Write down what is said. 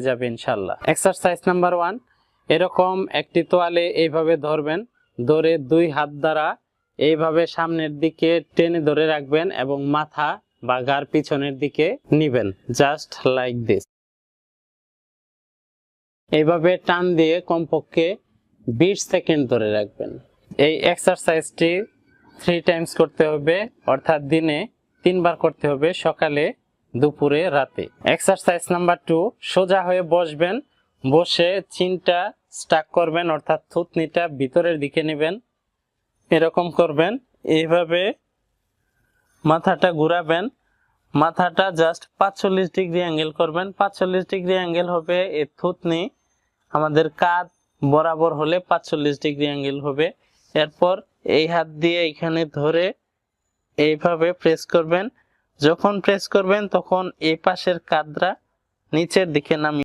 যাবে ইনশাআল্লাহ। Exercise number 1, এরকম একটি তোয়ালে এইভাবে ধরবেন, ধরে 2 হাত দ্বারা এইভাবে সামনের দিকে টেনে ধরে রাখবেন এবং মাথা বা গার পিছনের দিকে নিবেন, জাস্ট লাইক দিস। এইভাবে টান দিয়ে কমপক্ষে 20 সেকেন্ড ধরে রাখবেন। এই এক্সারসাইজটি 3 টাইমস করতে হবে, অর্থাৎ দিনে 3 বার করতে হবে, সকালে, দুপুরে, রাতে। এক্সারসাইজ নাম্বার 2, সোজা হয়ে বসবেন, বসে চিনটা স্টাক করবেন, অর্থাৎ থুতনিটা ভিতরের দিকে নেবেন, এরকম করবেন। এইভাবে মাথাটা ঘুরাবেন, মাথাটা জাস্ট 45 ডিগ্রি অ্যাঙ্গেল করবেন। 45 ডিগ্রি অ্যাঙ্গেল হবে, এই থুতনি আমাদের কাঁধ বরাবর হলে 45 ডিগ্রি অ্যাঙ্গেল হবে। এরপর এই হাত দিয়ে এখানে ধরে এইভাবে প্রেস করবেন। যখন প্রেস করবেন তখন এই পাশের কাঁধটা নিচের দিকে নামিয়ে